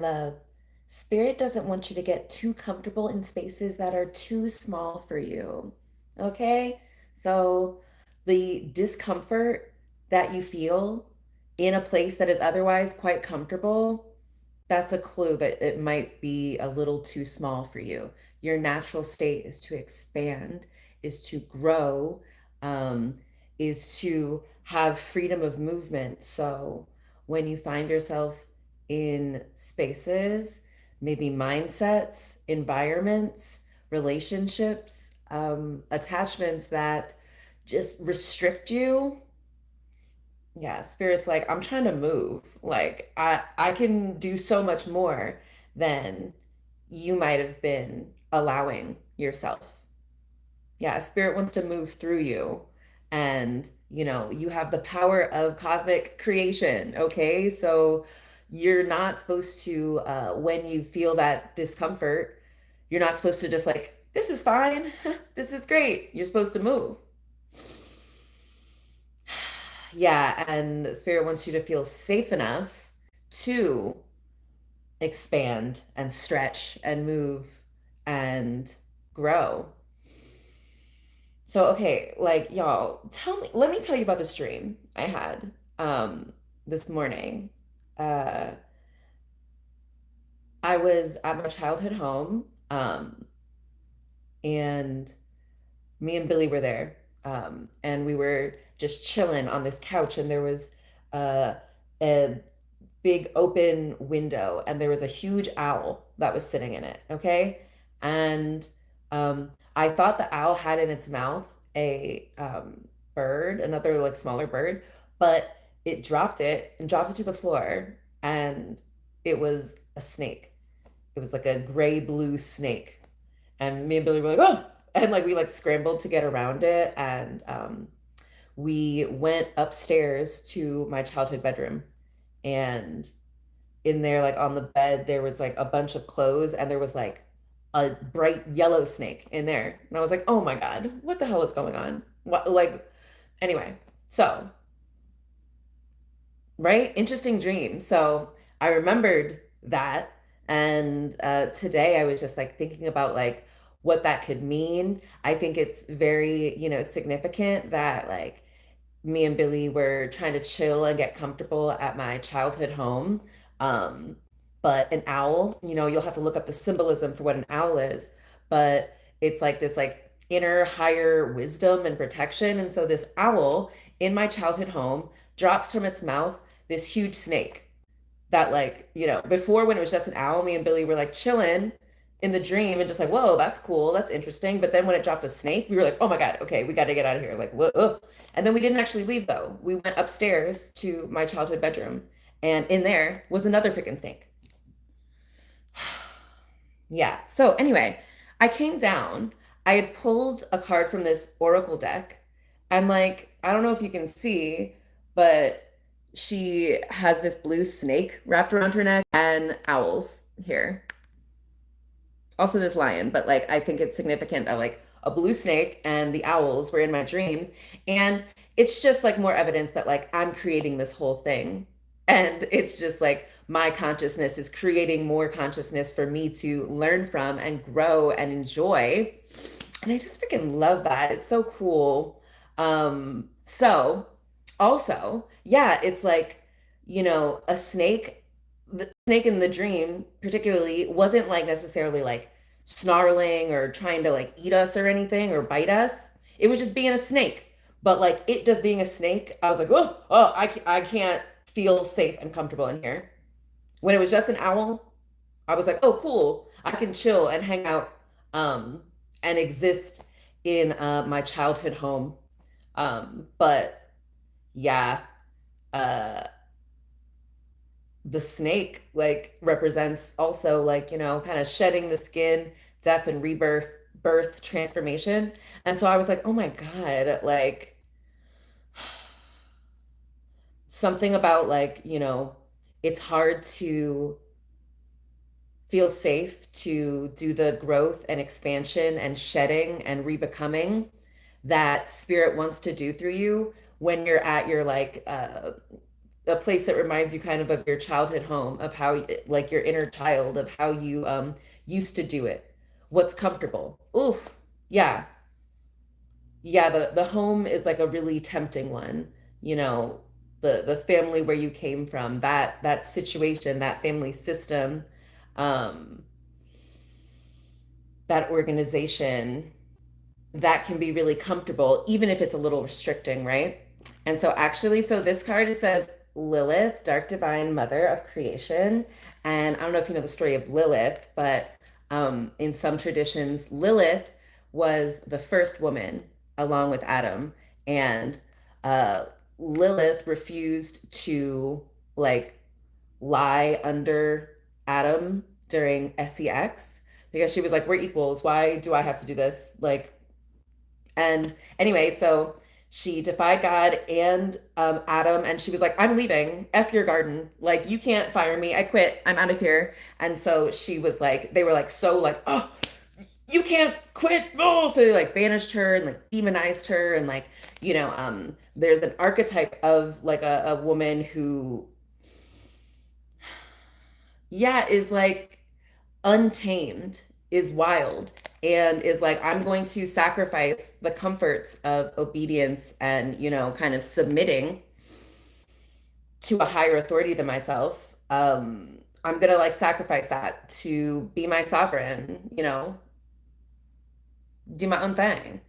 Love. Spirit doesn't want you to get too comfortable in spaces that are too small for you. Okay? So the discomfort that you feel in a place that is otherwise quite comfortable, that's a clue that it might be a little too small for you. Your natural state is to expand, is to grow, um, is to have freedom of movement. So when you find yourself in spaces, maybe mindsets, environments, relationships, attachments that just restrict you, yeah, spirit's like, I'm trying to move. Like I can do so much more than you might have been allowing yourself. Yeah, spirit wants to move through you. And, you have the power of cosmic creation, okay? So you're not supposed to, when you feel that discomfort, you're not supposed to just like, this is fine. This is great. You're supposed to move. Yeah, and spirit wants you to feel safe enough to expand and stretch and move and grow. So, okay, like y'all, let me tell you about this dream I had this morning. Uh I was at my childhood home, and me and Billy were there. And we were just chilling on this couch, and there was uh, a big open window, and there was a huge owl that was sitting in it. Okay. And I thought the owl had in its mouth a bird, another like smaller bird, but it dropped it and dropped it to the floor, and it was a snake. It was like a gray blue snake. And me and Billy were like, oh, and like we like scrambled to get around it, and we went upstairs to my childhood bedroom, and in there, like on the bed, there was like a bunch of clothes, and there was like a bright yellow snake in there. And I was like, oh my God, what the hell is going on? What, like, anyway, so, right? Interesting dream. So I remembered that. And today I was just like thinking about like what that could mean. I think it's very, significant that like me and Billy were trying to chill and get comfortable at my childhood home. Um, but an owl, you'll have to look up the symbolism for what an owl is, but it's like this like inner higher wisdom and protection. And so this owl in my childhood home drops from its mouth this huge snake that like, before when it was just an owl, me and Billy were like chilling in the dream and just like, whoa, that's cool, that's interesting. But then when it dropped a snake, we were like, oh my God, okay, we got to get out of here. Like, whoa. And then we didn't actually leave though. We went upstairs to my childhood bedroom, and in there was another freaking snake. Yeah. So anyway, I came down. I had pulled a card from this oracle deck. I'm like, I don't know if you can see, but she has this blue snake wrapped around her neck and owls here. Also this lion, but like I think it's significant that like a blue snake and the owls were in my dream. And it's just like more evidence that like I'm creating this whole thing. And it's just like my consciousness is creating more consciousness for me to learn from and grow and enjoy. And I just freaking love that. It's so cool. So also, yeah, it's like, a snake, the snake in the dream particularly wasn't like necessarily like snarling or trying to like eat us or anything or bite us. It was just being a snake. But like it just being a snake, I was like, I can't feel safe and comfortable in here. When it was just an owl, I was like, oh, cool. I can chill and hang out, um, and exist in my childhood home. But yeah, uh, the snake like represents also like, kind of shedding the skin, death and rebirth, birth, transformation. And so I was like, oh my God, like something about like, it's hard to feel safe to do the growth and expansion and shedding and rebecoming that spirit wants to do through you when you're at your like a place that reminds you kind of your childhood home, of how like your inner child, of how you used to do it. What's comfortable. Oof. Yeah. Yeah, the home is like a really tempting one. You know, the family where you came from, that situation, that family system, um, that organization, that can be really comfortable, even if it's a little restricting, right? And so, actually, so this card it says Lilith, dark divine mother of creation. And I don't know if you know the story of Lilith, but in some traditions, Lilith was the first woman along with Adam. And uh, Lilith refused to like lie under Adam during sex because she was like, we're equals. Why do I have to do this? Like, and anyway, so she defied God and Adam, and she was like, I'm leaving. F your garden. Like, you can't fire me. I quit. I'm out of here. And so she was like, they were like, so like, oh, you can't quit. Oh, so they like banished her and like demonized her. And like, there's an archetype of like a woman who, yeah, is like untamed, is wild, and is like, I'm going to sacrifice the comforts of obedience and, kind of submitting to a higher authority than myself. I'm gonna like sacrifice that to be my sovereign, do my own thing.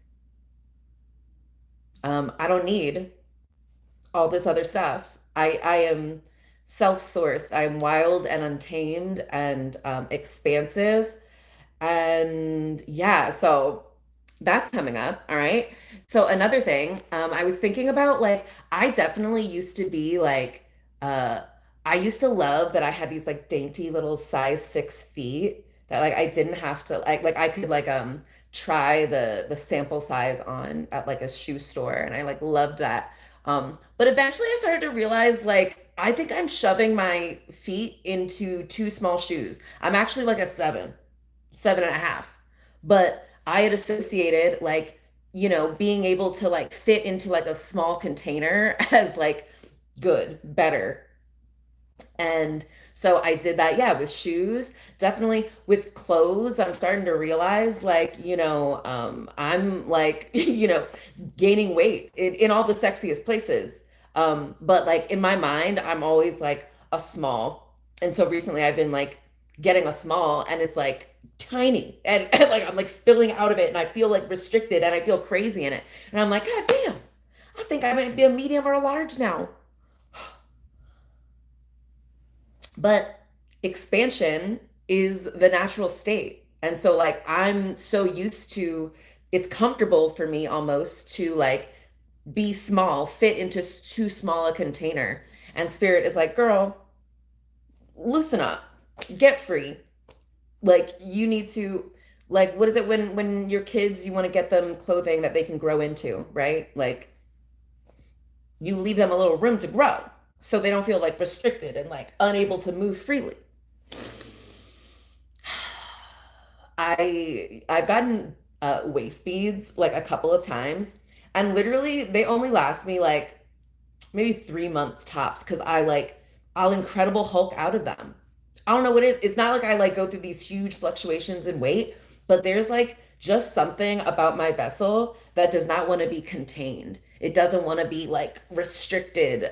I don't need all this other stuff. I am self-sourced. I'm wild and untamed and expansive. And yeah, so that's coming up. All right. So another thing, I was thinking about like, I definitely used to be like, uh, I used to love that I had these like dainty little size 6 feet that like I didn't have to like I could like try the sample size on at like a shoe store, and I like loved that. But eventually I started to realize like I think I'm shoving my feet into too small shoes. I'm actually like a 7, 7.5. But I had associated like, being able to like fit into like a small container as like good, better. And so I did that, yeah, with shoes, definitely with clothes. I'm starting to realize like, I'm like, gaining weight in all the sexiest places. But like in my mind, I'm always like a small. And so recently I've been like getting a small, and it's like tiny, and like I'm like spilling out of it, and I feel like restricted, and I feel crazy in it. And I'm like, God damn, I think I might be a medium or a large now. But expansion is the natural state. And so like I'm so used to, it's comfortable for me almost to like be small, fit into too small a container. And spirit is like, girl, loosen up, get free. Like you need to, like, what is it when your kids, you want to get them clothing that they can grow into, right? Like you leave them a little room to grow so they don't feel like restricted and like unable to move freely. I've gotten waist beads like a couple of times, and literally they only last me like maybe 3 months tops, because I'll Incredible Hulk out of them. I don't know what it is. It's not like I like go through these huge fluctuations in weight, but there's like just something about my vessel that does not want to be contained. It doesn't want to be like restricted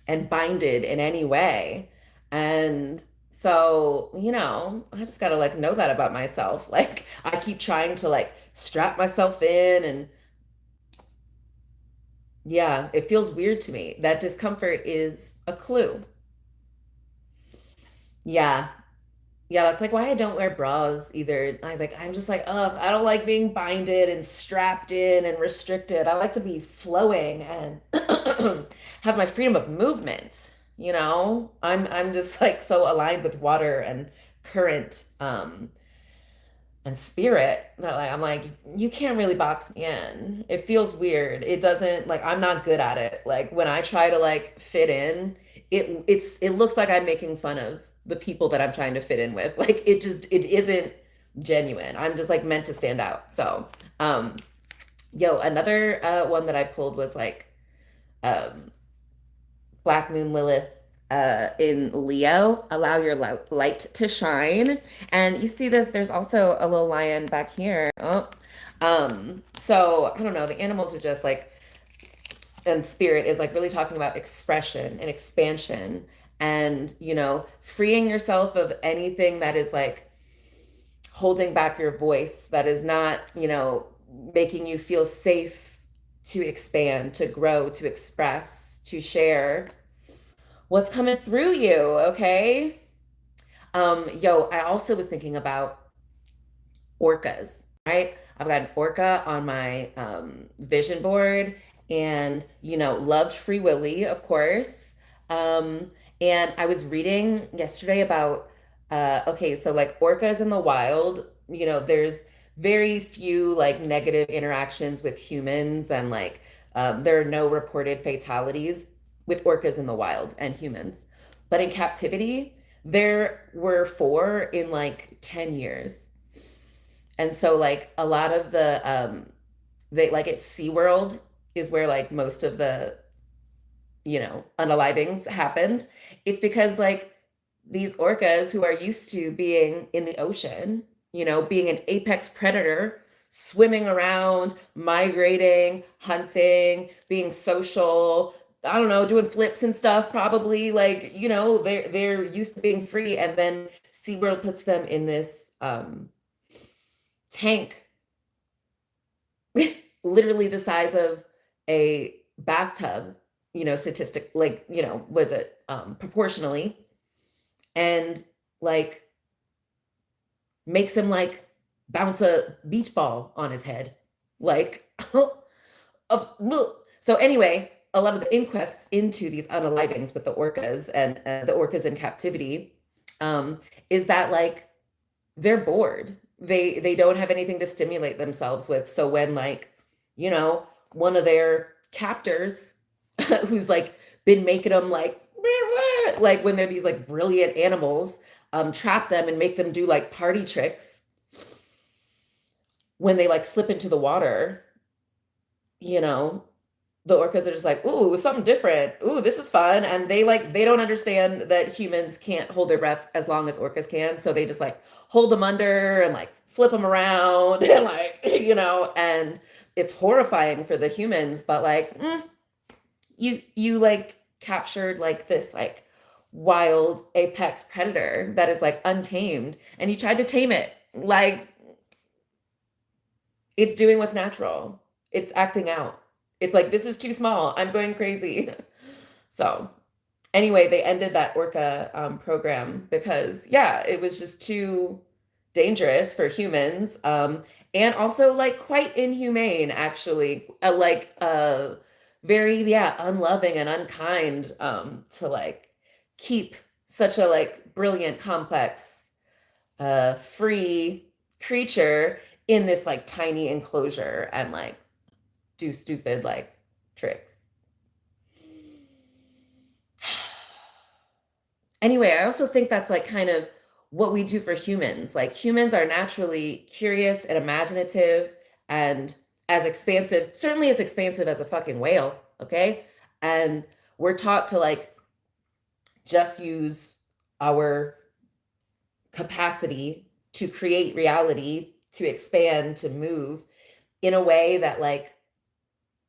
and binded in any way. And so, I just gotta like know that about myself. Like I keep trying to like strap myself in, and yeah, it feels weird to me. That discomfort is a clue. Yeah. Yeah, that's like why I don't wear bras either. I'm just like, ugh, I don't like being binded and strapped in and restricted. I like to be flowing and have my freedom of movement, I'm just like so aligned with water and current and spirit that like I'm like, you can't really box me in. It feels weird. It doesn't like I'm not good at it. Like when I try to like fit in, it looks like I'm making fun of the people that I'm trying to fit in with. Like it isn't genuine. I'm just like meant to stand out. So, yo, another one that I pulled was like um Black Moon Lilith in Leo, allow your light to shine. And you see this, there's also a little lion back here. Oh. So I don't know, the animals are just like, and spirit is like really talking about expression and expansion and, freeing yourself of anything that is like holding back your voice, that is not, making you feel safe to expand, to grow, to express, to share what's coming through you, okay? I also was thinking about orcas, right? I've got an orca on my vision board and, loved Free Willy, of course. Um, and I was reading yesterday about, okay, so like orcas in the wild, there's very few like negative interactions with humans and like there are no reported fatalities with orcas in the wild and humans. But in captivity, there were four in like 10 years. And so like a lot of the they like at SeaWorld is where like most of the, unalivings happened. It's because like these orcas who are used to being in the ocean, being an apex predator, swimming around, migrating, hunting, being social, I don't know, doing flips and stuff, probably like, they're used to being free. And then SeaWorld puts them in this tank literally the size of a bathtub, statistic, like, was it proportionally, and like makes him like bounce a beach ball on his head. Like, so anyway, a lot of the inquests into these unalivings with the orcas and the orcas in captivity is that like they're bored. They don't have anything to stimulate themselves with. So when like, one of their captors who's like been making them like when they're these like brilliant animals, trap them and make them do like party tricks when they like slip into the water, you know, the orcas are just like, ooh, something different. Ooh, this is fun. And they don't understand that humans can't hold their breath as long as orcas can. So they just like hold them under and like flip them around and like, and it's horrifying for the humans, but like, you like captured like this like wild apex predator that is like untamed and you tried to tame it. Like it's doing what's natural. It's acting out. It's like, this is too small. I'm going crazy. So, anyway, they ended that orca program because, yeah, it was just too dangerous for humans. And also, like, quite inhumane, actually. Very, yeah, unloving and unkind to, like, keep such a, like, brilliant, complex, free creature in this, like, tiny enclosure and, like, do stupid like tricks. Anyway, I also think that's like kind of what we do for humans. Like humans are naturally curious and imaginative and as expansive, certainly as expansive as a fucking whale, okay? And we're taught to like just use our capacity to create reality, to expand, to move in a way that like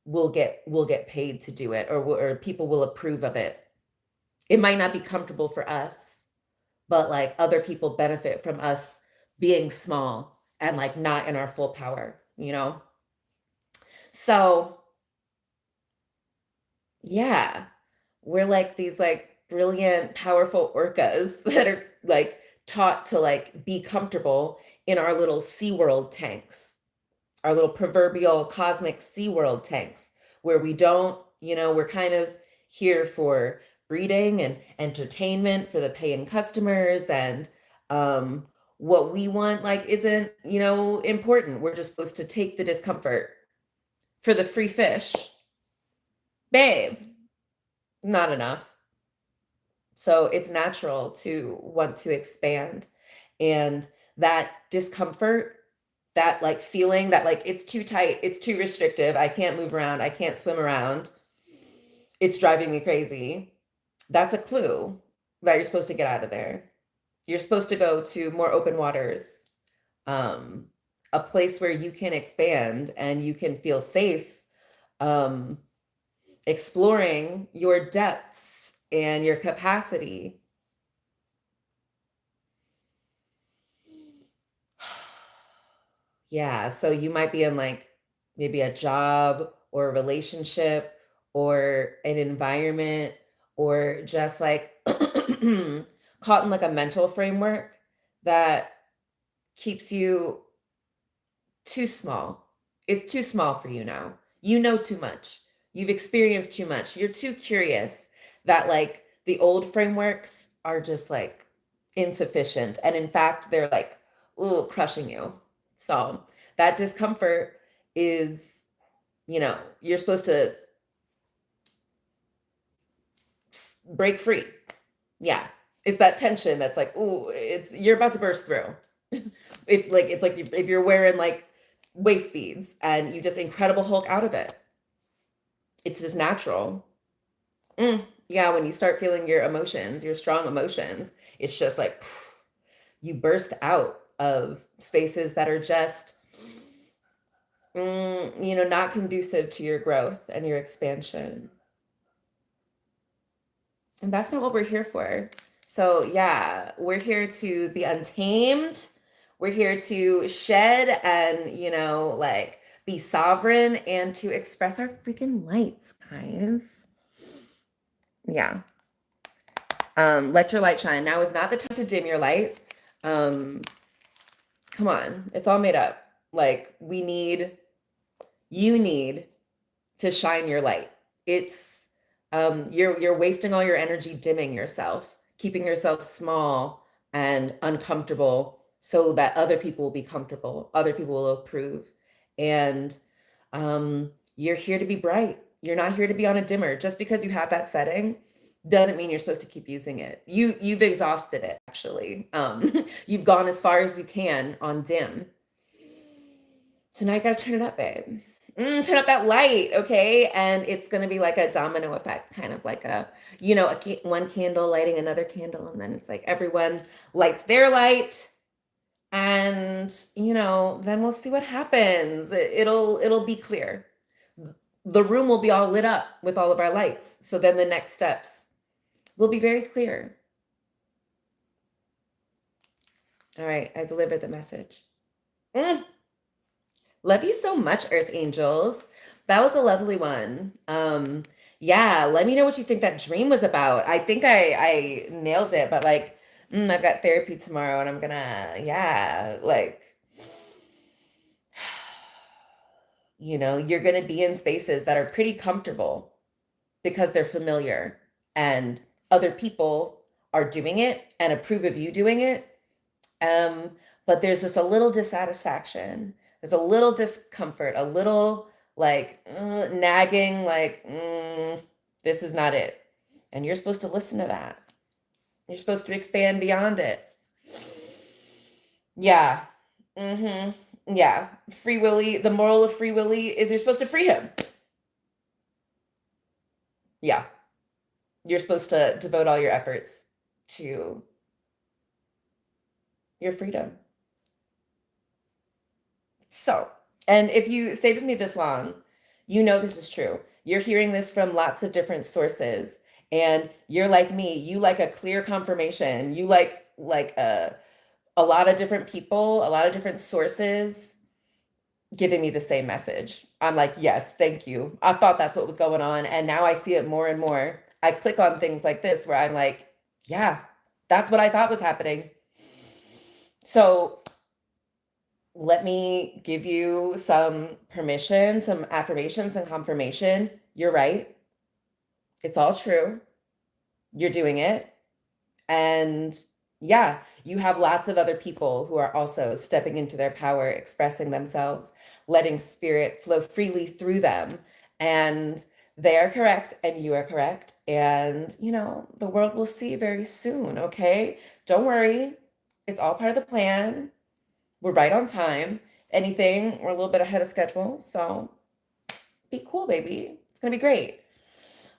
we'll get paid to do it or people will approve of it. It might not be comfortable for us, but like other people benefit from us being small and like not in our full power, So, yeah, we're like these like brilliant, powerful orcas that are like taught to like be comfortable in our little SeaWorld tanks, our little proverbial cosmic SeaWorld tanks, where we don't, we're kind of here for breeding and entertainment for the paying customers. And what we want, like, isn't, important. We're just supposed to take the discomfort for the free fish. Babe, not enough. So it's natural to want to expand. And that discomfort, that like feeling that like it's too tight, it's too restrictive, I can't move around, I can't swim around, it's driving me crazy. That's a clue that you're supposed to get out of there. You're supposed to go to more open waters, um, a place where you can expand and you can feel safe, um, exploring your depths and your capacity. Yeah, so you might be in like maybe a job or a relationship or an environment or just like caught in like a mental framework that keeps you too small. It's too small for you now. You know too much. You've experienced too much. You're too curious that like the old frameworks are just like insufficient. And in fact, they're like, ooh, crushing you. So that discomfort is, you're supposed to break free. Yeah. It's that tension that's like, ooh, you're about to burst through. It's like if you're wearing like waist beads and you just Incredible Hulk out of it. It's just natural. Yeah, when you start feeling your emotions, your strong emotions, it's just like you burst out of spaces that are just, not conducive to your growth and your expansion. And that's not what we're here for. So, yeah, we're here to be untamed. We're here to shed and, like be sovereign and to express our freaking lights, guys. Yeah. Let your light shine. Now is not the time to dim your light. Um, Come on. It's all made up. Like, you need to shine your light. It's you're wasting all your energy dimming yourself, keeping yourself small and uncomfortable so that other people will be comfortable, other people will approve. And you're here to be bright. You're not here to be on a dimmer. Just because you have that setting doesn't mean you're supposed to keep using it. You've exhausted it actually. You've gone as far as you can on dim. So now you gotta turn it up, babe. Turn up that light, okay? And it's gonna be like a domino effect, kind of like one candle lighting another candle, and then it's like everyone lights their light, and then we'll see what happens. It'll be clear. The room will be all lit up with all of our lights. So then the next steps will be very clear. All right, I delivered the message. Love you so much, Earth Angels. That was a lovely one. Yeah, let me know what you think that dream was about. I think I nailed it, but like, I've got therapy tomorrow and I'm gonna, yeah, like, you're gonna be in spaces that are pretty comfortable because they're familiar and other people are doing it and approve of you doing it. Um, but there's just a little dissatisfaction. There's a little discomfort, a little like nagging, like, this is not it. And you're supposed to listen to that. You're supposed to expand beyond it. Yeah. Yeah. Free Willy, the moral of Free Willy is you're supposed to free him. Yeah. You're supposed to devote all your efforts to your freedom. So, and if you stayed with me this long, you know this is true. You're hearing this from lots of different sources, and you're like me. You like a clear confirmation. You like a lot of different people, a lot of different sources giving me the same message. I'm like, yes, thank you. I thought that's what was going on, and now I see it more and more. I click on things like this where I'm like, yeah, that's what I thought was happening. So let me give you some permission, some affirmation, some confirmation. You're right. It's all true. You're doing it. And yeah, you have lots of other people who are also stepping into their power, expressing themselves, letting spirit flow freely through them. And they are correct and you are correct. And, the world will see very soon, okay? Don't worry. It's all part of the plan. We're right on time. Anything, we're a little bit ahead of schedule. So be cool, baby. It's going to be great.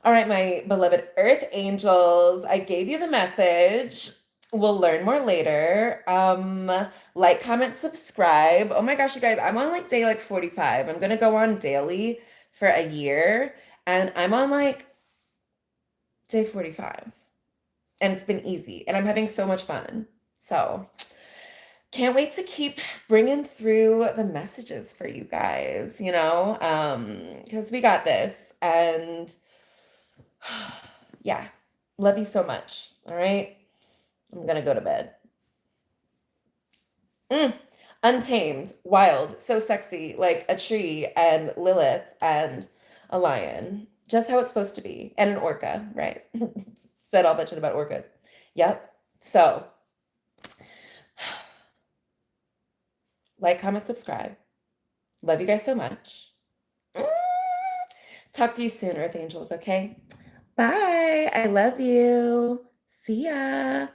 All right, my beloved Earth Angels, I gave you the message. We'll learn more later. Like, comment, subscribe. Oh my gosh, you guys, I'm on like day like 45. I'm gonna go on daily for a year, and I'm on like day 45. And it's been easy, and I'm having so much fun. So, can't wait to keep bringing through the messages for you guys, because we got this. And yeah, love you so much. All right. I'm gonna go to bed. Mm. Untamed, wild, so sexy, like a tree and Lilith and a lion. Just how it's supposed to be. And an orca, right? Said all that shit about orcas. Yep. So, like, comment, subscribe. Love you guys so much. Mm. Talk to you soon, Earth Angels, okay? Bye. I love you. See ya.